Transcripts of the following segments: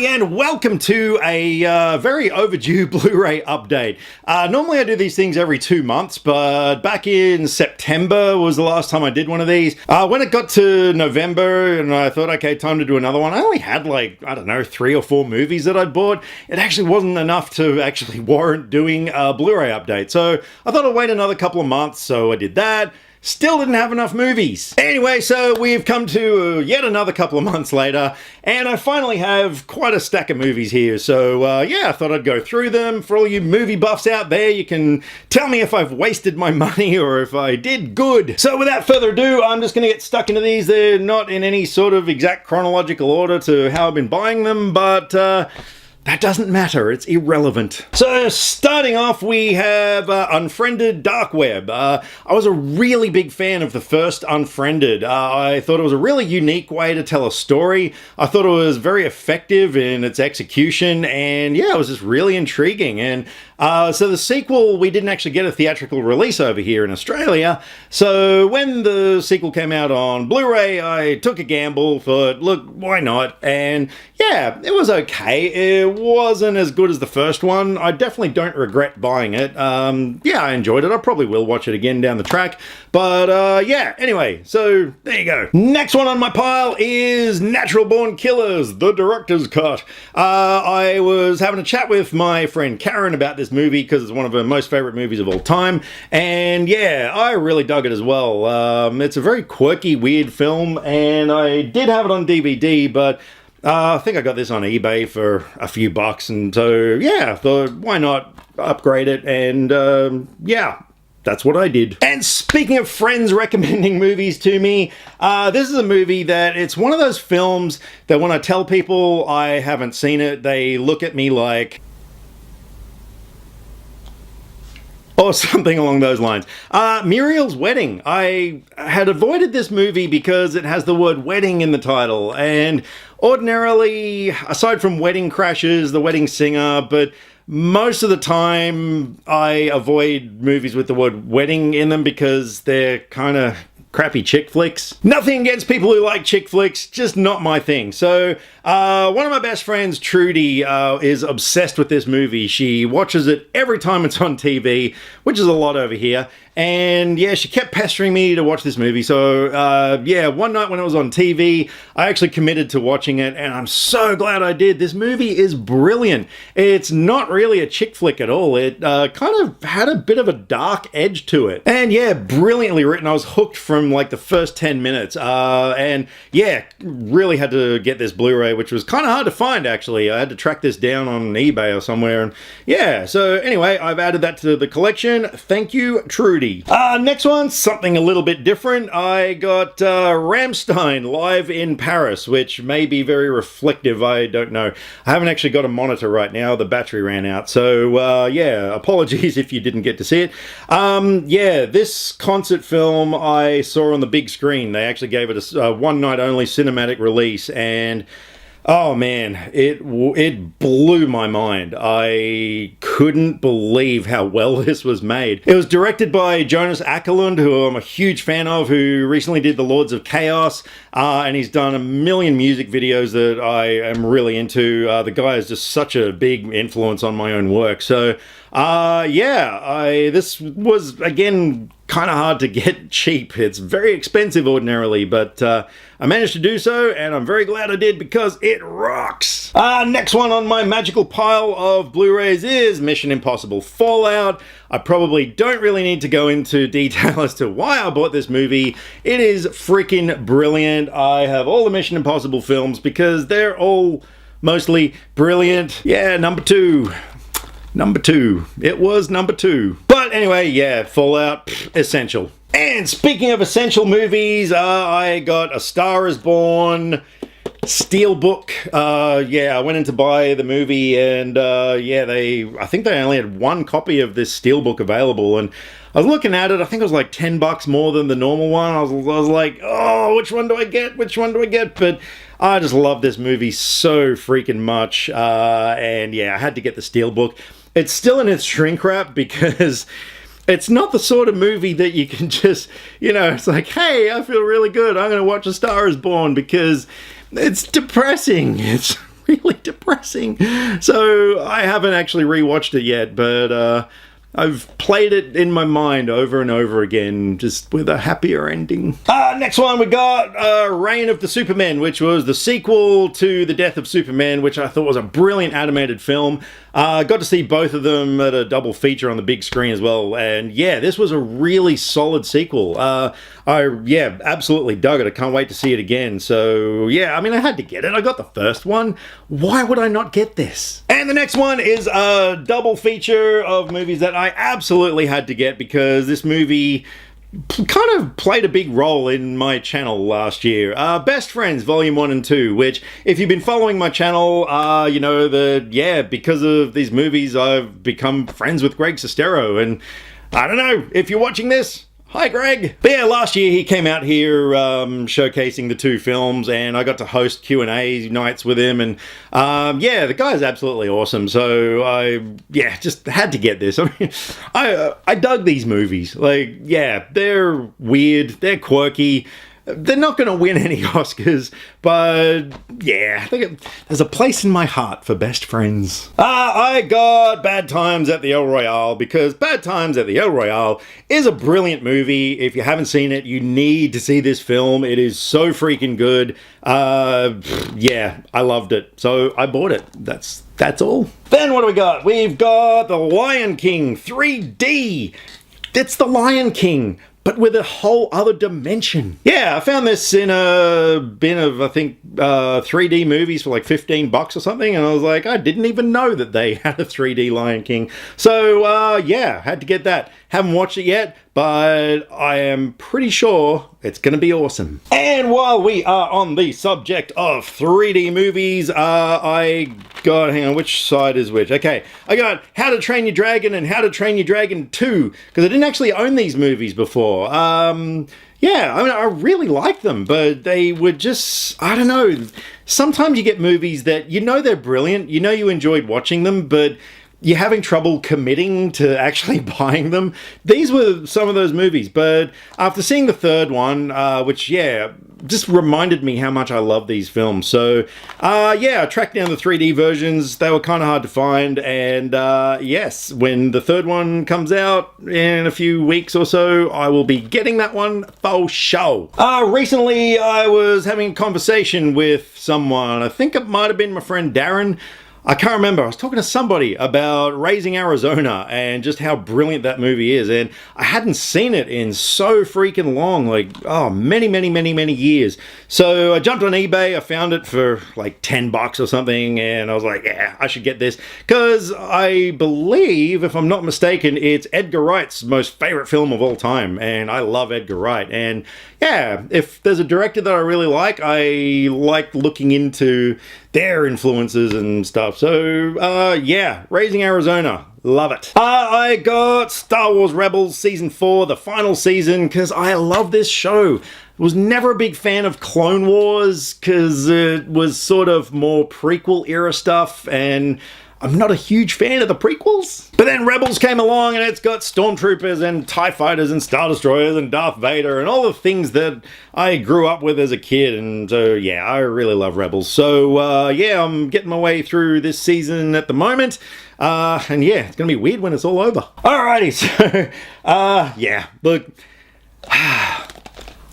everybody, and welcome to a very overdue Blu-ray update. Normally I do these things every 2 months, but back in September was the last time I did one of these. When it got to November and I thought, okay, time to do another one, I only had like, I don't know, 3 or 4 movies that I'd bought. It actually wasn't enough to actually warrant doing a Blu-ray update. So I thought I'd wait another couple of months, so I did that. Still didn't have enough movies. Anyway, so we've come to yet another couple of months later, and I finally have quite a stack of movies here. So yeah, I thought I'd go through them. For all you movie buffs out there, you can tell me if I've wasted my money or if I did good. So without further ado, I'm just gonna get stuck into these. They're not in any sort of exact chronological order to how I've been buying them, but that doesn't matter, it's irrelevant. So starting off, we have Unfriended Darkweb. I was a really big fan of the first Unfriended. I thought it was a really unique way to tell a story. I thought it was very effective in its execution, and yeah, it was just really intriguing. And so the sequel, we didn't actually get a theatrical release over here in Australia. So when the sequel came out on Blu-ray, I took a gamble, thought, look, why not? And yeah, it was okay. It wasn't as good as the first one. I definitely don't regret buying it. Yeah, I enjoyed it. I probably will watch it again down the track. But yeah, anyway, so there you go. Next one on my pile is Natural Born Killers, the director's cut. I was having a chat with my friend Karen about this movie because it's one of her most favorite movies of all time. And yeah, I really dug it as well. It's a very quirky, weird film, and I did have it on DVD, but I think I got this on eBay for a few bucks, and so yeah, I thought, why not upgrade it? And yeah, that's what I did. And speaking of friends recommending movies to me, this is a movie that it's one of those films that when I tell people I haven't seen it, they look at me like, or something along those lines. Muriels Wedding. I had avoided this movie because it has the word wedding in the title, and ordinarily, aside from Wedding Crashers, The Wedding Singer, but most of the time I avoid movies with the word wedding in them because they're kind of crappy chick flicks. Nothing against people who like chick flicks, just not my thing. So one of my best friends, Trudy, is obsessed with this movie. She watches it every time it's on TV, which is a lot over here. And yeah, she kept pestering me to watch this movie. So yeah, one night when it was on TV, I actually committed to watching it, and I'm so glad I did. This movie is brilliant. It's not really a chick flick at all. It kind of had a bit of a dark edge to it. And yeah, brilliantly written. I was hooked from like the first 10 minutes. And yeah, really had to get this Blu-ray, which was kind of hard to find actually. I had to track this down on eBay or somewhere. And yeah, so anyway, I've added that to the collection. Thank you, Trudy. Next one, something a little bit different. I got Rammstein live in Paris, which may be very reflective, I don't know. I haven't actually got a monitor right now, the battery ran out, so yeah, apologies if you didn't get to see it. Yeah, this concert film I saw on the big screen. They actually gave it a one night only cinematic release, and oh man, it blew my mind. I couldn't believe how well this was made. It was directed by Jonas Åkerlund, who I'm a huge fan of, who recently did The Lords of Chaos, and he's done a million music videos that I am really into. The guy is just such a big influence on my own work. So yeah, this was, again, kind of hard to get cheap. It's very expensive ordinarily, but I managed to do so, and I'm very glad I did because it rocks. Next one on my magical pile of Blu-rays is Mission Impossible Fallout. I probably don't really need to go into detail as to why I bought this movie. It is freaking brilliant. I have all the Mission Impossible films because they're all mostly brilliant. Yeah, number two. It was number 2. But anyway, yeah, Fallout, essential. And speaking of essential movies, I got A Star Is Born, Steelbook. Yeah, I went in to buy the movie, and yeah, I think they only had one copy of this Steelbook available, and I was looking at it, I think it was like $10 more than the normal one. I was like, oh, which one do I get? But I just love this movie so freaking much, and yeah, I had to get the Steelbook. It's still in its shrink wrap because it's not the sort of movie that you can just, you know, it's like, hey, I feel really good, I'm going to watch A Star Is Born, because it's depressing. It's really depressing. So I haven't actually rewatched it yet, but I've played it in my mind over and over again, just with a happier ending. Next one we got Reign of the Supermen, which was the sequel to The Death of Superman, which I thought was a brilliant animated film. Got to see both of them at a double feature on the big screen as well, and yeah, this was a really solid sequel. I absolutely dug it. I can't wait to see it again. So yeah, I mean, I had to get it. I got the first one. Why would I not get this? And the next one is a double feature of movies that I absolutely had to get because this movie kind of played a big role in my channel last year. Best Friends Volume 1 and 2, which, if you've been following my channel, you know that, yeah, because of these movies, I've become friends with Greg Sestero, and I don't know, if you're watching this, hi Greg! But yeah, last year he came out here showcasing the two films, and I got to host Q&A nights with him, and yeah, the guy's absolutely awesome, so I just had to get this. I mean, I dug these movies. Like, yeah, they're weird, they're quirky, they're not going to win any Oscars, but yeah, there's a place in my heart for Best Friends. I got Bad Times at the El Royale because Bad Times at the El Royale is a brilliant movie. If you haven't seen it, you need to see this film. It is so freaking good. Yeah, I loved it, so I bought it. That's all. Then what do we got? We've got The Lion King 3D. It's The Lion King, but with a whole other dimension. Yeah, I found this in a bin of, I think, 3D movies for like $15 or something, and I was like, I didn't even know that they had a 3D Lion King. So, yeah, had to get that. Haven't watched it yet, but I am pretty sure it's going to be awesome. And while we are on the subject of 3D movies, I got, hang on, which side is which? Okay, I got How to Train Your Dragon and How to Train Your Dragon 2, because I didn't actually own these movies before. Yeah, I mean, I really like them, but they were just, I don't know, sometimes you get movies that you know they're brilliant, you know you enjoyed watching them, but you're having trouble committing to actually buying them. These were some of those movies, but after seeing the third one, which, yeah, just reminded me how much I love these films. So, yeah, I tracked down the 3D versions. They were kind of hard to find, and yes, when the third one comes out in a few weeks or so, I will be getting that one for show. Recently, I was having a conversation with someone. I think it might have been my friend Darren. I can't remember. I was talking to somebody about Raising Arizona and just how brilliant that movie is. And I hadn't seen it in so freaking long, like, oh, many years. So I jumped on eBay. I found it for like $10 or something. And I was like, yeah, I should get this. Because I believe, if I'm not mistaken, it's Edgar Wright's most favorite film of all time. And I love Edgar Wright. And yeah, if there's a director that I really like, I like looking into their influences and stuff. So, yeah, Raising Arizona. Love it. I got Star Wars Rebels Season 4, the final season, because I love this show. Was never a big fan of Clone Wars, because it was sort of more prequel era stuff, and I'm not a huge fan of the prequels. But then Rebels came along and it's got stormtroopers and TIE fighters and Star Destroyers and Darth Vader and all the things that I grew up with as a kid. And so, yeah, I really love Rebels. So, yeah, I'm getting my way through this season at the moment. And yeah, it's going to be weird when it's all over. Alrighty, so, yeah, look,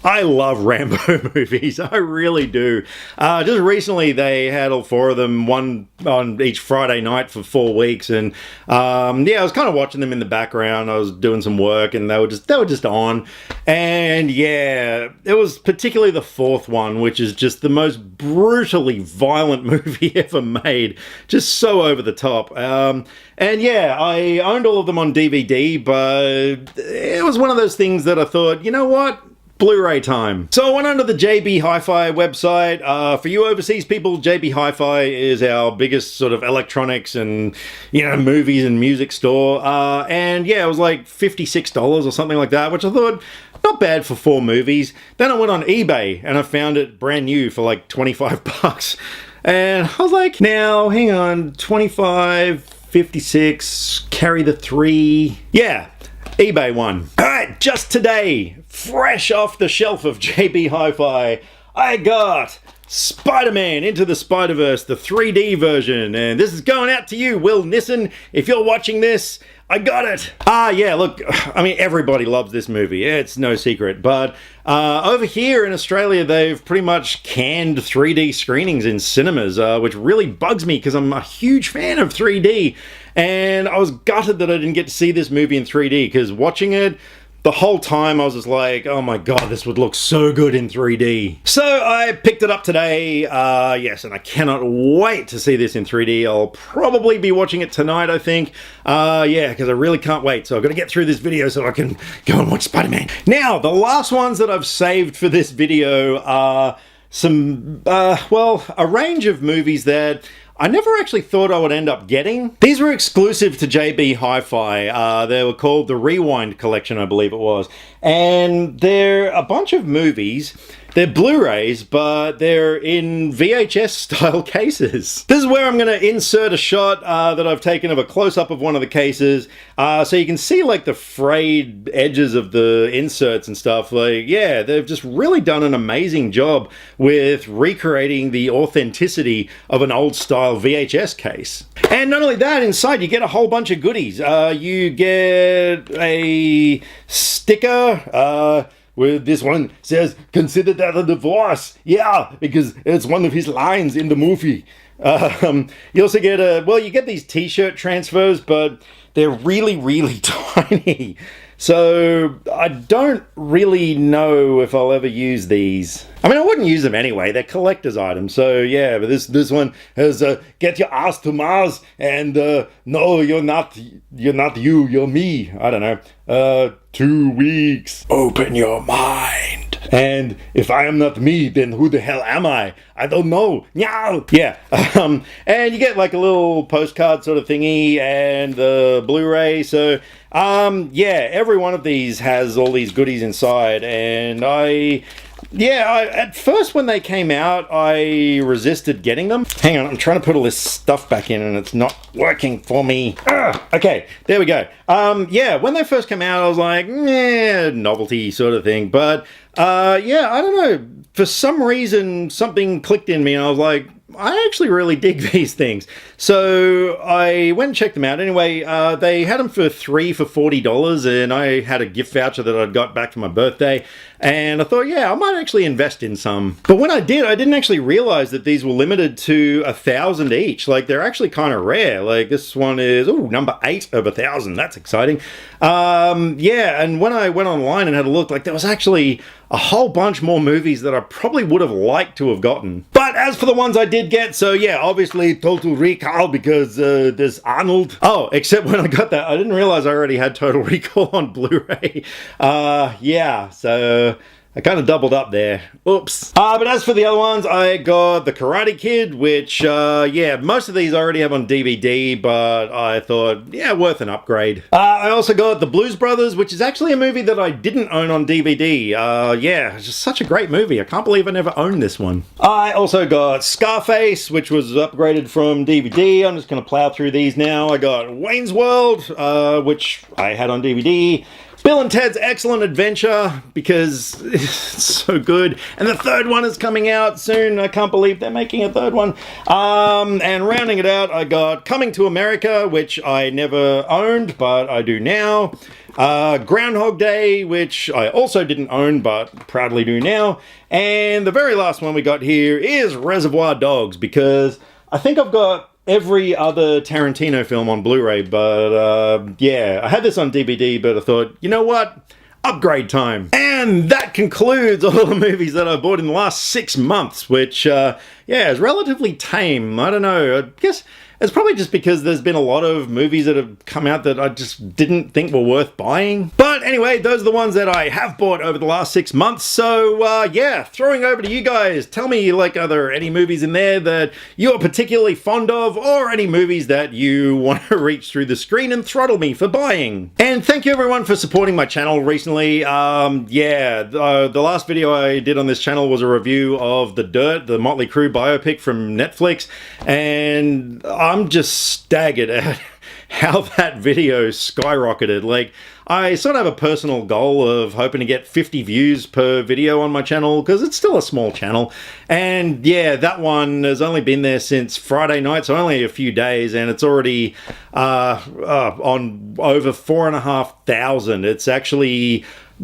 I love Rambo movies. I really do. Just recently, they had all four of them, one on each Friday night for 4 weeks, and yeah, I was kind of watching them in the background. I was doing some work, and they were just on. And yeah, it was particularly the fourth one, which is just the most brutally violent movie ever made. Just so over the top. And yeah, I owned all of them on DVD, but it was one of those things that I thought, you know what? Blu-ray time. So I went onto the JB Hi-Fi website. For you overseas people, JB Hi-Fi is our biggest sort of electronics and, you know, movies and music store. And yeah, it was like $56 or something like that, which I thought, not bad for 4 movies. Then I went on eBay and I found it brand new for like $25. And I was like, now, hang on, 25, 56, carry the 3. Yeah, eBay one. All right, just today, fresh off the shelf of JB Hi-Fi, I got Spider-Man Into the Spider-Verse, the 3D version. And this is going out to you, Will Nissen. If you're watching this, I got it. Yeah, look, I mean, everybody loves this movie. It's no secret. But over here in Australia, they've pretty much canned 3D screenings in cinemas, which really bugs me because I'm a huge fan of 3D. And I was gutted that I didn't get to see this movie in 3D because watching it, the whole time I was just like, oh my god, this would look so good in 3D. So I picked it up today, yes, and I cannot wait to see this in 3D. I'll probably be watching it tonight, I think. Yeah, because I really can't wait. So I've got to get through this video so I can go and watch Spider-Man. Now, the last ones that I've saved for this video are some, well, a range of movies that I never actually thought I would end up getting. These were exclusive to JB Hi-Fi. They were called the Rewind Collection, I believe it was. And they're a bunch of movies. They're Blu-rays, but they're in VHS style cases. This is where I'm going to insert a shot that I've taken of a close-up of one of the cases. So you can see like the frayed edges of the inserts and stuff. Like, yeah, they've just really done an amazing job with recreating the authenticity of an old style VHS case. And not only that, inside you get a whole bunch of goodies. You get a sticker, well, this one says, consider that a divorce. Yeah, because it's one of his lines in the movie. You also get you get these t-shirt transfers, but they're really, really tiny. So I don't really know if I'll ever use these. I mean, I wouldn't use them anyway. They're collector's items. So yeah, but this one has get your ass to Mars and no, you're not you, you're me. I don't know. 2 weeks. Open your mind. And if I am not me, then who the hell am I? I don't know. Meow. Yeah. And you get like a little postcard sort of thingy and the Blu-ray. So yeah, every one of these has all these goodies inside, and at first when they came out, I resisted getting them. Hang on, I'm trying to put all this stuff back in and it's not working for me. Okay, there we go. Yeah, when they first came out, I was like, novelty sort of thing. But yeah, I don't know. For some reason, something clicked in me and I was like, I actually really dig these things. So I went and checked them out. Anyway, they had them for 3 for $40, and I had a gift voucher that I'd got back for my birthday. And I thought, yeah, I might actually invest in some. But when I did, I didn't actually realize that these were limited to 1,000 each. Like, they're actually kind of rare. Like, this one is, number 8 of 1,000. That's exciting. Yeah, and when I went online and had a look, like, there was actually a whole bunch more movies that I probably would have liked to have gotten. But as for the ones I did get, so yeah, obviously Total Recall because there's Arnold. Oh, except when I got that, I didn't realize I already had Total Recall on Blu-ray. Yeah, so I kind of doubled up there. Oops. But as for the other ones, I got The Karate Kid, which, yeah, most of these I already have on DVD, but I thought, yeah, worth an upgrade. I also got The Blues Brothers, which is actually a movie that I didn't own on DVD. Yeah, it's just such a great movie. I can't believe I never owned this one. I also got Scarface, which was upgraded from DVD. I'm just going to plow through these now. I got Wayne's World, which I had on DVD. Bill and Ted's Excellent Adventure, because it's so good. And the third one is coming out soon. I can't believe they're making a third one. And rounding it out, I got Coming to America, which I never owned, but I do now. Groundhog Day, which I also didn't own, but proudly do now. And the very last one we got here is Reservoir Dogs, because I think I've got every other Tarantino film on Blu-ray, but yeah, I had this on DVD, but I thought, you know what? Upgrade time. And that concludes all the movies that I bought in the last 6 months, which, yeah, is relatively tame. I don't know, I guess it's probably just because there's been a lot of movies that have come out that I just didn't think were worth buying. But anyway, those are the ones that I have bought over the last 6 months. So yeah, throwing over to you guys. Tell me, like, are there any movies in there that you're particularly fond of, or any movies that you want to reach through the screen and throttle me for buying? And thank you everyone for supporting my channel recently. Yeah, the last video I did on this channel was a review of The Dirt, the Motley Crue biopic from Netflix, and I'm just staggered at how that video skyrocketed. Like, I sort of have a personal goal of hoping to get 50 views per video on my channel, because it's still a small channel. And yeah, that one has only been there since Friday night, so only a few days, and it's already on over 4,500. It's actually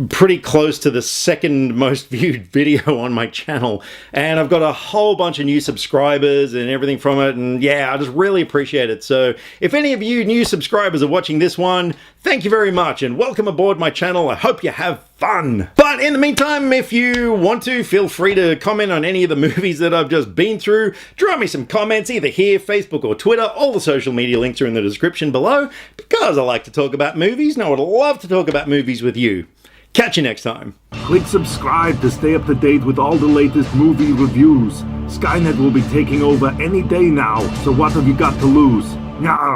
pretty close to the second most viewed video on my channel, and I've got a whole bunch of new subscribers and everything from it, and yeah, I just really appreciate it. So if any of you new subscribers are watching this one, thank you very much and welcome aboard my channel. I hope you have fun. But in the meantime, if you want to, feel free to comment on any of the movies that I've just been through. Drop me some comments either here, Facebook or Twitter. All the social media links are in the description below, because I like to talk about movies and I would love to talk about movies with you. Catch you next time. Click subscribe to stay up to date with all the latest movie reviews. Skynet will be taking over any day now, so what have you got to lose? Nyah.